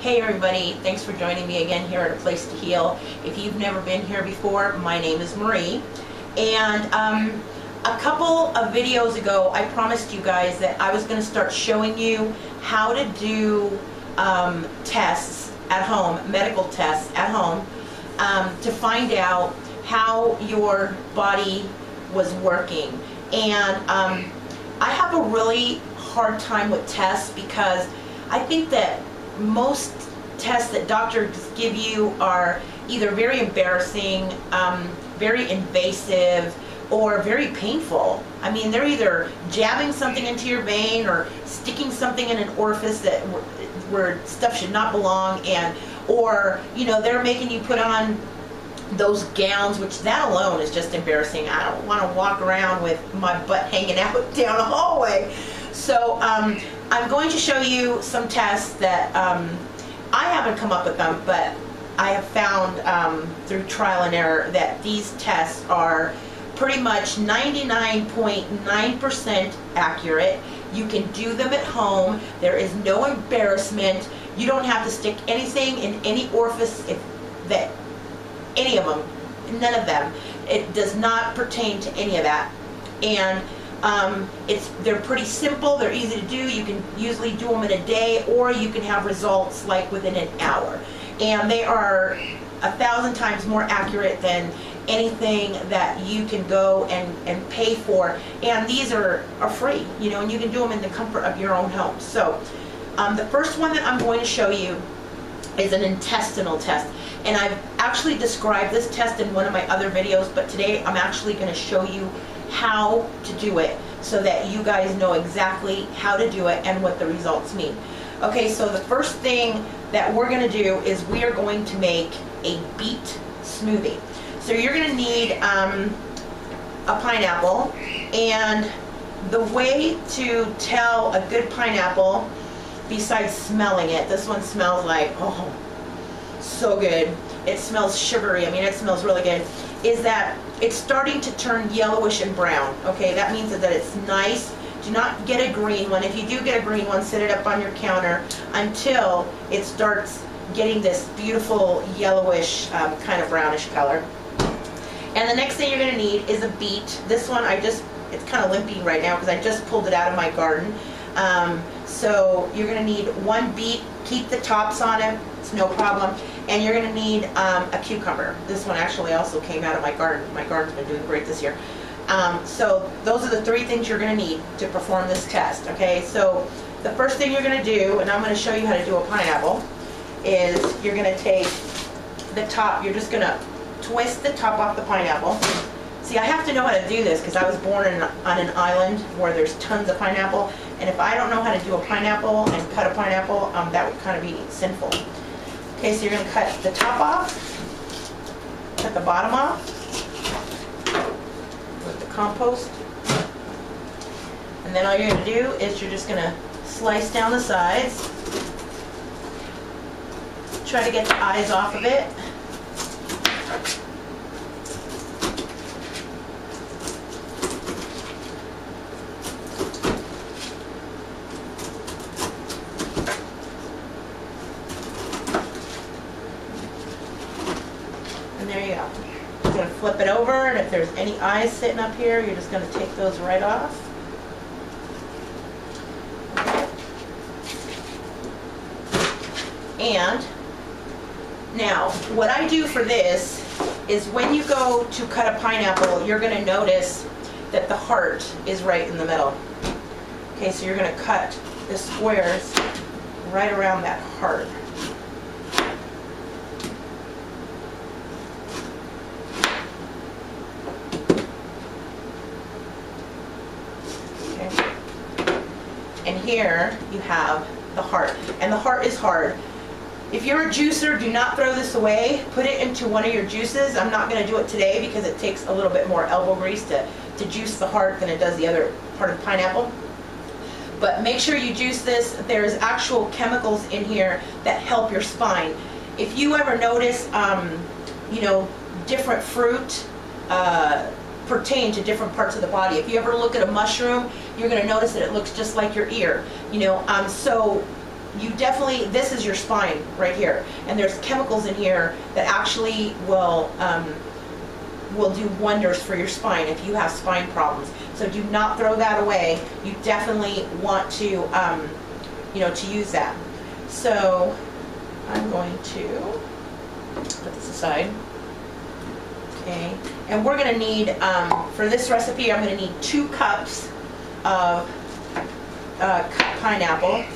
Hey everybody, thanks for joining me again here at A Place to Heal. If you've never been here before, my name is Marie. And a couple of videos ago, I promised you guys that I was going to start showing you how to do tests at home, medical tests at home, to find out how your body was working. And I have a really hard time with tests because I think that most tests that doctors give you are either very embarrassing, very invasive, or very painful. I mean, they're either jabbing something into your vein or sticking something in an orifice that where stuff should not belong, or you know, they're making you put on those gowns, which that alone is just embarrassing. I don't want to walk around with my butt hanging out down a hallway. So I'm going to show you some tests that I haven't come up with them, but I have found through trial and error that these tests are pretty much 99.9% accurate. You can do them at home. There is no embarrassment. You don't have to stick anything in any orifice, any of them, none of them. It does not pertain to any of that. And they're pretty simple, they're easy to do. You can usually do them in a day, or you can have results like within an hour. And they are 1,000 times more accurate than anything that you can go and pay for. And these are free, you know, and you can do them in the comfort of your own home. So the first one that I'm going to show you is an intestinal test. And I've actually described this test in one of my other videos, but today I'm actually going to show you how to do it so that you guys know exactly how to do it and what the results mean. Okay, so the first thing that we're going to do is we are going to make a beet smoothie. So you're going to need a pineapple, and the way to tell a good pineapple, besides smelling it, this one smells like, oh, so good. It smells sugary. I mean, it smells really good. Is that it's starting to turn yellowish and brown. Okay, that means that it's nice. Do not get a green one. If you do get a green one, set it up on your counter until it starts getting this beautiful yellowish kind of brownish color. And the next thing you're going to need is a beet. This one it's kind of limping right now because I just pulled it out of my garden. So you're going to need one beet. Keep the tops on it. It's no problem. And you're going to need a cucumber. This one actually also came out of my garden. My garden's been doing great this year. So those are the three things you're going to need to perform this test. Okay, so the first thing you're going to do, and I'm going to show you how to do a pineapple, is you're going to take the top. You're just going to twist the top off the pineapple. See, I have to know how to do this because I was born on an island where there's tons of pineapple, and if I don't know how to do a pineapple and cut a pineapple, that would kind of be sinful. Okay, so you're going to cut the top off, cut the bottom off with the compost, and then all you're going to do is you're just going to slice down the sides. Try to get the eyes off of it. And there you go. You're going to flip it over, and if there's any eyes sitting up here, you're just going to take those right off. Okay. And now, what I do for this is when you go to cut a pineapple, you're going to notice that the heart is right in the middle. Okay, so you're going to cut the squares right around that heart. And here you have the heart. And the heart is hard. If you're a juicer, do not throw this away. Put it into one of your juices. I'm not going to do it today because it takes a little bit more elbow grease to juice the heart than it does the other part of the pineapple. But make sure you juice this. There's actual chemicals in here that help your spine. If you ever notice, you know, different fruit pertain to different parts of the body. If you ever look at a mushroom, you're going to notice that it looks just like your ear. You know, so you definitely, this is your spine right here, and there's chemicals in here that actually will do wonders for your spine if you have spine problems. So do not throw that away. You definitely want to, you know, to use that. So I'm going to put this aside. Okay, and we're going to need, for this recipe, I'm going to need 2 cups of cut pineapple. I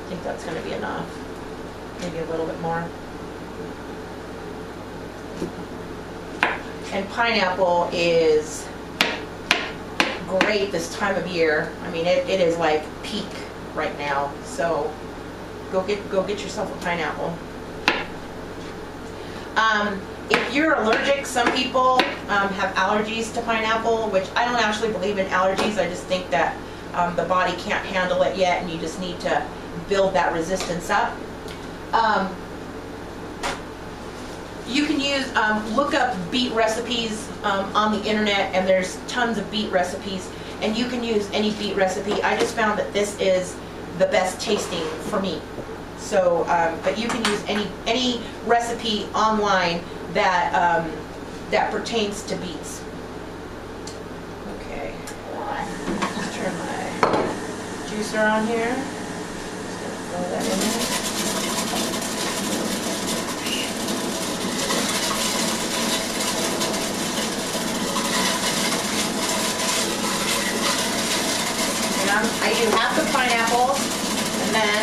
think that's going to be enough. Maybe a little bit more. And pineapple is great this time of year. I mean, it is like peak right now. So go get yourself a pineapple. If you're allergic, some people have allergies to pineapple, which I don't actually believe in allergies. I just think that the body can't handle it yet, and you just need to build that resistance up. You can use, look up beet recipes on the internet, and there's tons of beet recipes, and you can use any beet recipe. I just found that this is the best tasting for me. So, but you can use any recipe online that that pertains to beets. Okay, let's turn my juicer on here. Just gonna throw that in there. I do half the pineapple, and then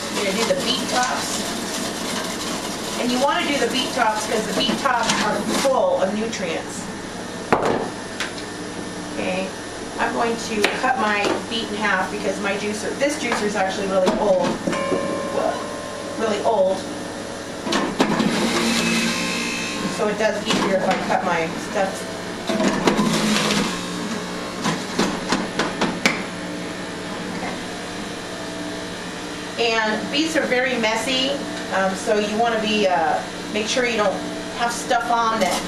I'm going to do the beet tops. And you want to do the beet tops because the beet tops are full of nutrients. Okay, I'm going to cut my beet in half because my juicer, this juicer is actually really old. Really old. So it does easier if I cut my stuff. And beets are very messy, so you want to be make sure you don't have stuff on that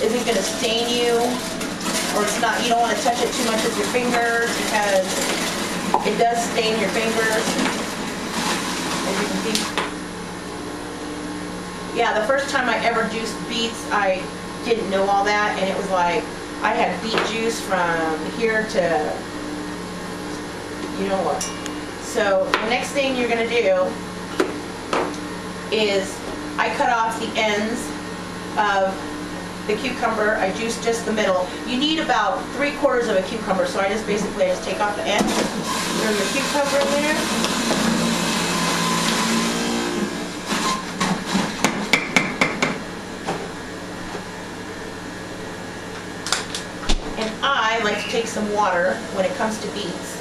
isn't going to stain you, or it's not. You don't want to touch it too much with your fingers because it does stain your fingers. As you can see. Yeah, the first time I ever juiced beets, I didn't know all that, and it was like I had beet juice from here to you know what. So the next thing you're going to do is I cut off the ends of the cucumber. I juice just the middle. You need about 3/4 of a cucumber, so I just take off the end, throw the cucumber in there. And I like to take some water when it comes to beets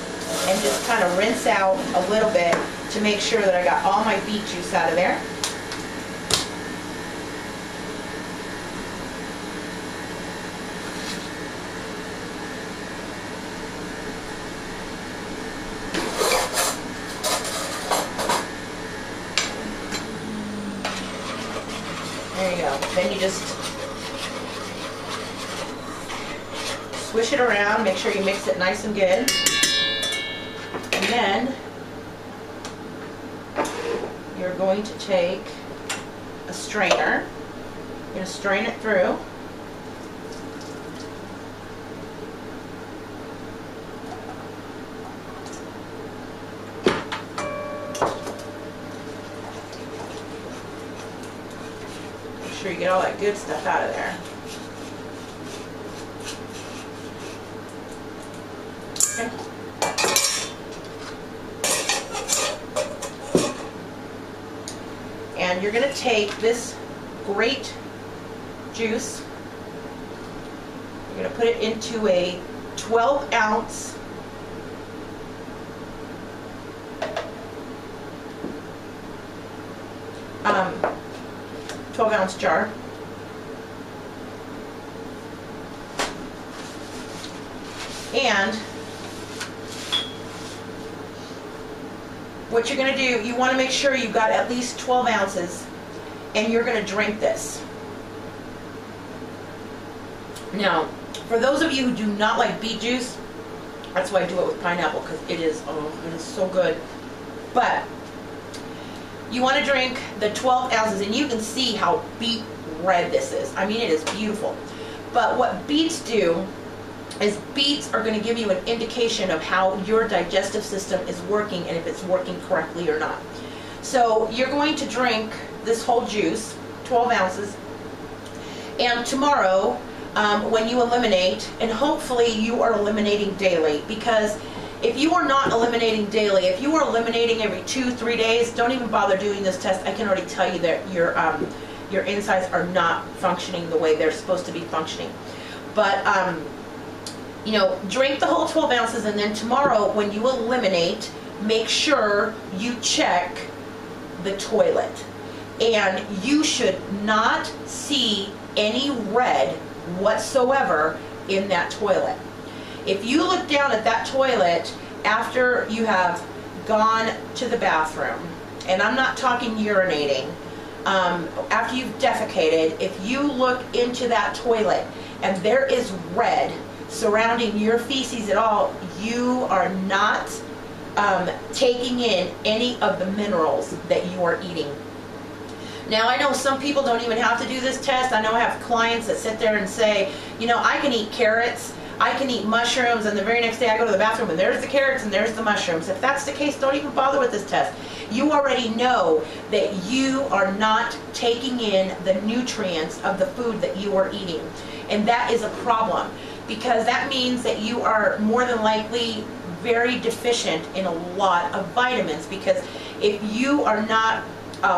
and just kind of rinse out a little bit to make sure that I got all my beet juice out of there. There you go. Then you just swish it around, make sure you mix it nice and good. And then you're going to take a strainer. You're going to strain it through. Make sure you get all that good stuff out of there. Okay. And you're going to take this great juice, you're going to put it into a 12-ounce jar. And what you're going to do, you want to make sure you've got at least 12 ounces, and you're going to drink this. Now, for those of you who do not like beet juice, that's why I do it with pineapple, because it is so good. But you want to drink the 12 ounces, and you can see how beet red this is. I mean, it is beautiful. But what beets do is beets are going to give you an indication of how your digestive system is working and if it's working correctly or not. So you're going to drink this whole juice, 12 ounces, and tomorrow when you eliminate, and hopefully you are eliminating daily, because if you are not eliminating daily, if you are eliminating every 2-3 days, don't even bother doing this test. I can already tell you that your insides are not functioning the way they're supposed to be functioning. But you know, drink the whole 12 ounces, and then tomorrow when you eliminate, make sure you check the toilet. And you should not see any red whatsoever in that toilet. If you look down at that toilet after you have gone to the bathroom, and I'm not talking urinating, after you've defecated, if you look into that toilet and there is red surrounding your feces at all, you are not taking in any of the minerals that you are eating. Now, I know some people don't even have to do this test. I know I have clients that sit there and say, you know, I can eat carrots, I can eat mushrooms, and the very next day I go to the bathroom and there's the carrots and there's the mushrooms. If that's the case, don't even bother with this test. You already know that you are not taking in the nutrients of the food that you are eating. And that is a problem, because that means that you are more than likely very deficient in a lot of vitamins, because if you are not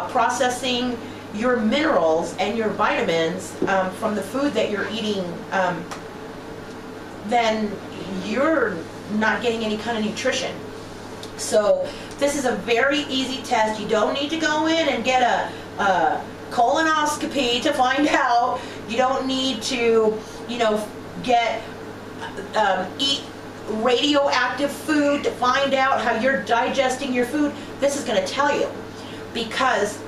processing your minerals and your vitamins from the food that you're eating, then you're not getting any kind of nutrition. So this is a very easy test. You don't need to go in and get a colonoscopy to find out. You don't need to, you know, eat radioactive food to find out how you're digesting your food. This is going to tell you, because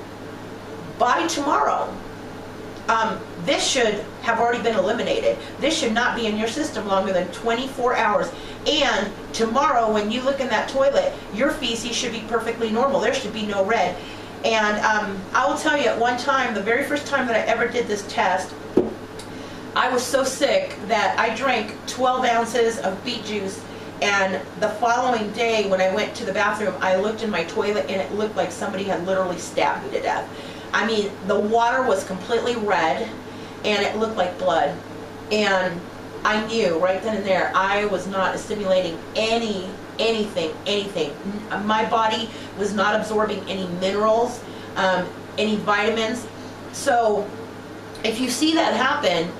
by tomorrow, this should have already been eliminated. This should not be in your system longer than 24 hours. And tomorrow, when you look in that toilet, your feces should be perfectly normal. There should be no red. And I will tell you, at one time, the very first time that I ever did this test, I was so sick that I drank 12 ounces of beet juice, and the following day when I went to the bathroom, I looked in my toilet and it looked like somebody had literally stabbed me to death. I mean, the water was completely red and it looked like blood. And I knew right then and there I was not assimilating anything. My body was not absorbing any minerals, any vitamins. So if you see that happen,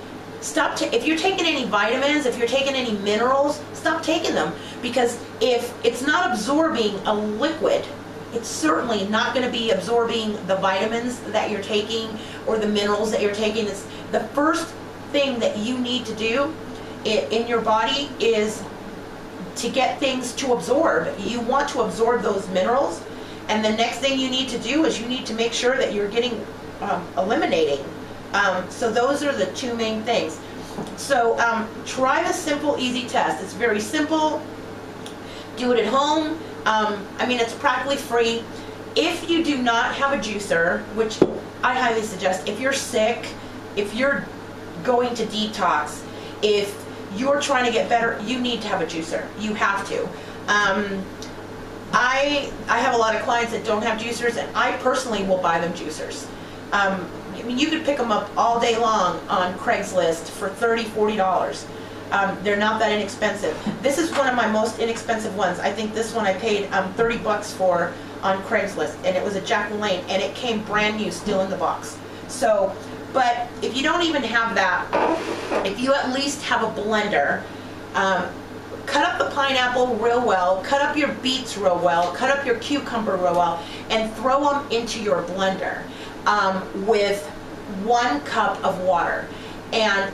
stop. If you're taking any vitamins, if you're taking any minerals, stop taking them, because if it's not absorbing a liquid, it's certainly not going to be absorbing the vitamins that you're taking or the minerals that you're taking. It's the first thing that you need to do in your body is to get things to absorb. You want to absorb those minerals, and the next thing you need to do is you need to make sure that you're getting eliminating. So those are the two main things. So try the simple, easy test. It's very simple. Do it at home. I mean, it's practically free. If you do not have a juicer, which I highly suggest, if you're sick, if you're going to detox, if you're trying to get better, you need to have a juicer. You have to. I have a lot of clients that don't have juicers, and I personally will buy them juicers. I mean, you could pick them up all day long on Craigslist for $30, $40. They're not that inexpensive. This is one of my most inexpensive ones. I think this one I paid $30 for on Craigslist, and it was a Jack LaLanne, and it came brand new, still in the box. So, but if you don't even have that, if you at least have a blender, cut up the pineapple real well, cut up your beets real well, cut up your cucumber real well, and throw them into your blender with 1 cup of water. And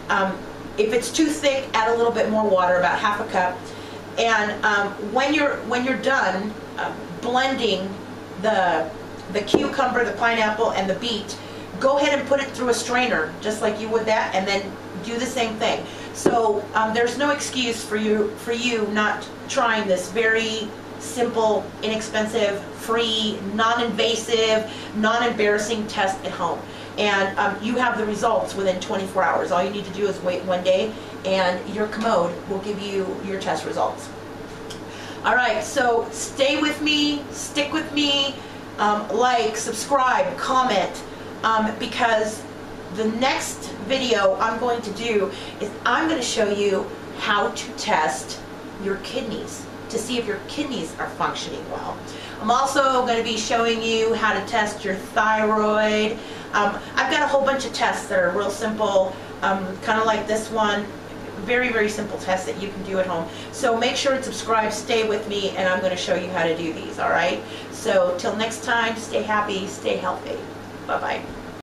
if it's too thick, add a little bit more water, about half a cup. And when you're done blending the cucumber, the pineapple, and the beet, go ahead and put it through a strainer, just like you would that, and then do the same thing. So there's no excuse for you not trying this very simple, inexpensive, free, non-invasive, non-embarrassing test at home. And you have the results within 24 hours. All you need to do is wait 1 day, and your commode will give you your test results. All right, so stay with me, stick with me, like, subscribe, comment, because the next video I'm going to do is I'm going to show you how to test your kidneys to see if your kidneys are functioning well. I'm also going to be showing you how to test your thyroid. I've got a whole bunch of tests that are real simple, kind of like this one. Very, very simple tests that you can do at home. So make sure to subscribe, stay with me, and I'm going to show you how to do these, all right? So till next time, stay happy, stay healthy. Bye-bye.